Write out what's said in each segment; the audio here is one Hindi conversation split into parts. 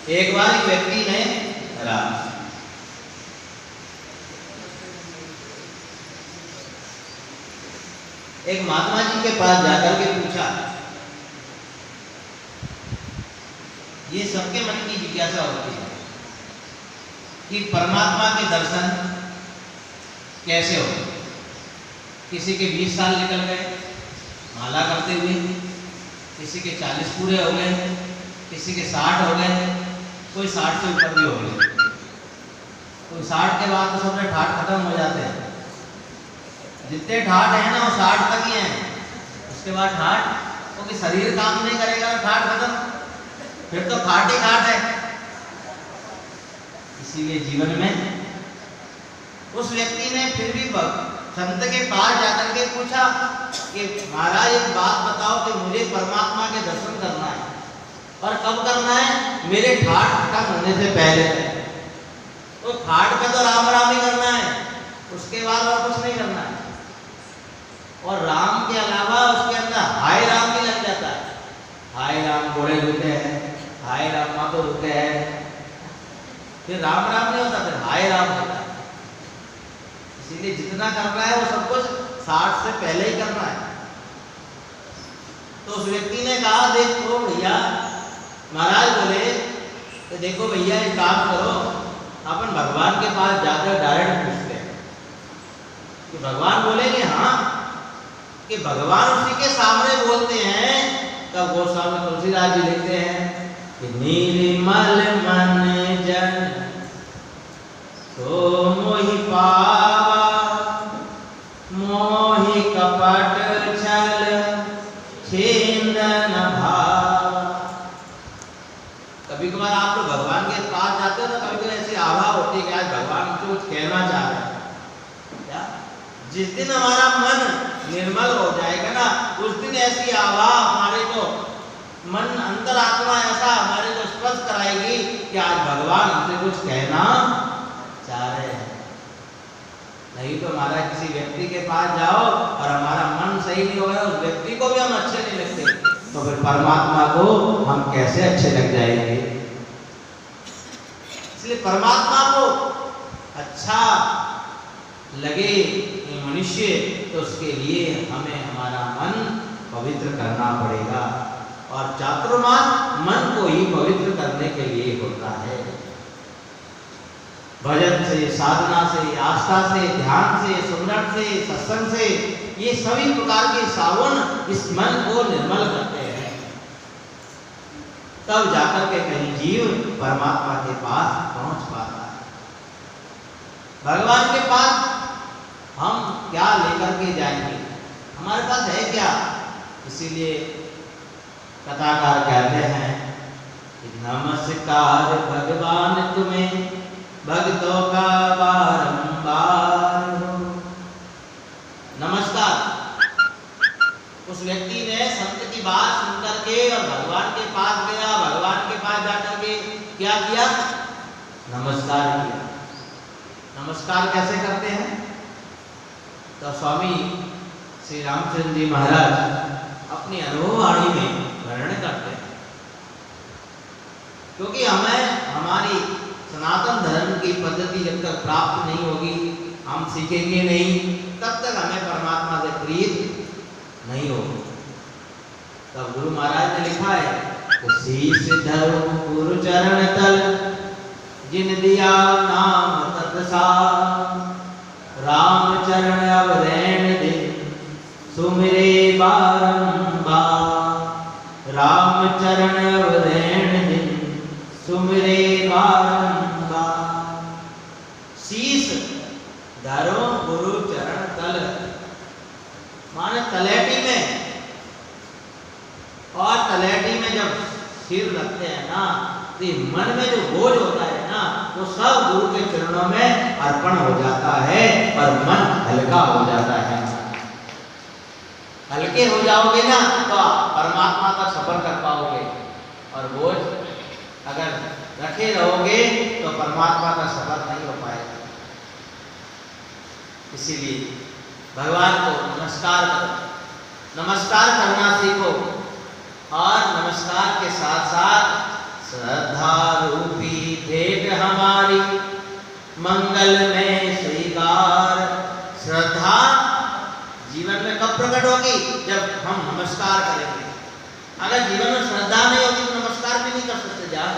एक बार एक व्यक्ति ने एक महात्मा जी के पास जाकर के पूछा, ये सबके मन की जिज्ञासा होती है कि परमात्मा के दर्शन कैसे हो। किसी के 20 साल निकल गए माला करते हुए, किसी के 40 पूरे हो गए, किसी के 60 हो गए, कोई 60 से ऊपर भी हो गए, कोई 60 के बाद तो सबसे ठाठ खत्म हो जाते हैं। जितने ठाठ हैं ना वो 60 तक ही हैं, उसके बाद ठाठ क्योंकि शरीर काम नहीं करेगा, ठाठ खत्म, फिर तो ठाठ ही ठाठ है। इसीलिए जीवन में उस व्यक्ति ने फिर भी संत के पास जाकर के पूछा कि महाराज एक बात बताओ कि मुझे परमात्मा के दर्शन करना है, और कब करना है? मेरे ठाठ खत्म होने से पहले। तो ठाठ पे तो राम राम ही करना है, उसके बाद और कुछ नहीं करना है। और राम के अलावा उसके अंदर हाय राम भी लग जाता है। हाय राम घोड़े रुके हैं, हाय राम मातो रुके हैं, फिर राम राम नहीं होता, फिर हाय राम होता है। इसीलिए जितना करना है वो सब कुछ 60 से पहले ही करना है। तो उस व्यक्ति ने कहा, देखो भैया, महाराज बोले तो देखो भैया एक काम करो, अपन भगवान के पास जाकर डायरेक्ट पूछते हैं कि भगवान बोलेंगे हाँ, कि भगवान उसी के सामने बोलते हैं। तब गोस्वामी तुलसीदास जी लिखते हैं कि निर्मल मन जन तो मोहि पावा, मोहि कपट छल छेदन भाव। कभी कभार आप लोग भगवान के पास जाते हो तो कभी कभी ऐसी आभा होती है कि आज भगवान कुछ कहना चाह रहे हैं क्या। जिस दिन हमारा मन निर्मल हो जाएगा ना, उस दिन ऐसी आभा हमारे को मन अंतरात्मा ऐसा हमारे को स्पर्श कराएगी कि आज भगवान हमसे कुछ कहना चाह रहे हैं। नहीं तो हमारा किसी व्यक्ति के पास जाओ और हमारा मन सही नहीं होगा, उस व्यक्ति को भी हम अच्छे नहीं लगते, तो फिर परमात्मा को हम कैसे अच्छे लग जाएंगे। इसलिए परमात्मा को अच्छा लगे मनुष्य, तो उसके लिए हमें हमारा मन पवित्र करना पड़ेगा। और चातुर्मास मन को ही पवित्र करने के लिए होता है। भजन से, साधना से, आस्था से, ध्यान से, सुमरन से, सत्संग से, ये सभी प्रकार के सावन इस मन को निर्मल करते हैं। तब जाकर के कहीं जीव परमात्मा के पास पहुंच पाता है। भगवान के पास हम क्या लेकर के जाएंगे? हमारे पास है क्या? इसीलिए कथाकार कहते हैं कि नमस्कार भगवान तुम्हें, भक्तों का बारंबार हो। नमस्कार। उस व्यक्ति ने संत की बात सुनकर के और भगवान के पास गया, भगवान के पास जाकर के क्या किया? नमस्कार किया। नमस्कार कैसे करते हैं? तो स्वामी श्री रामचंद्र जी महाराज अपनी अनुभववाणी में वर्णन करते हैं। क्योंकि हमें हमारी सनातन धर्म की पद्धति जब तक प्राप्त नहीं होगी, हम सीखेंगे नहीं, तब तक हमें परमात्मा से प्रीत नहीं होगी। तब गुरु महाराज ने लिखा है कि शीश धरो गुरु चरण तल, जिन दिया नाम तत्सार, राम चरण अवरैन दिन सुमिरे बारंबार। राम चरण अवरैन दिन सुमिरे बारंबार। शीश धरो गुरु चरण तल, माने तलेटी में, और तलेटी में जब सिर रखते हैं ना, तो मन में जो बोझ होता है ना, वो सब गुरु के चरणों में अर्पण हो जाता है और मन हल्का हो जाता है। हल्के हो जाओगे ना तो परमात्मा तक सफर कर पाओगे, और बोझ अगर रखे रहोगे तो परमात्मा का सफर नहीं हो पाएगा। इसीलिए भगवान को नमस्कार करो, नमस्कार करना सीखो, और नमस्कार के साथ साथ श्रद्धालु मंगल में स्वीकार। श्रद्धा जीवन में कब प्रकट होगी? जब हम नमस्कार करेंगे। अगर जीवन में श्रद्धा नहीं होगी तो नमस्कार भी नहीं कर सकते। ध्यान,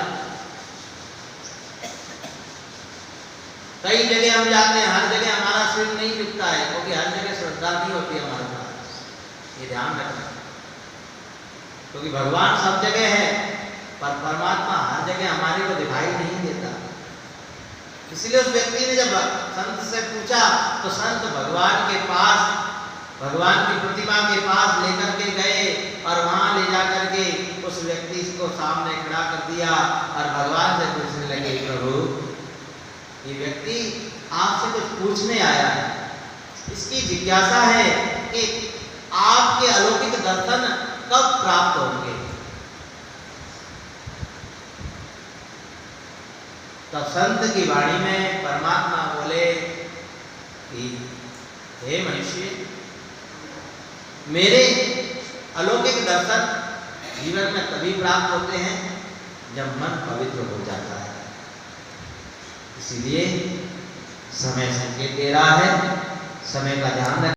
कई जगह हम जाते हैं, हर जगह हमारा सिर नहीं झुकता है, क्योंकि हर जगह श्रद्धा नहीं होती हमारे पास। ये ध्यान रखना, क्योंकि भगवान सब जगह है पर परमात्मा हर जगह हमारे को दिखाई नहीं देता। इसलिए उस व्यक्ति ने जब संत से पूछा तो संत भगवान के पास, भगवान की प्रतिमा के पास लेकर के गए और वहां ले जाकर के उस व्यक्ति को सामने खड़ा कर दिया और भगवान से पूछने लगे, प्रभु ये व्यक्ति आपसे कुछ पूछने आया है, इसकी जिज्ञासा है कि आपके अलौकिक दर्शन कब प्राप्त होंगे। तब संत की वाणी में परमात्मा बोले कि हे मनुष्य, मेरे अलौकिक दर्शन जीवन में तभी प्राप्त होते हैं जब मन पवित्र हो जाता है। इसीलिए समय संकेत दे रहा है, समय का ध्यान रखें।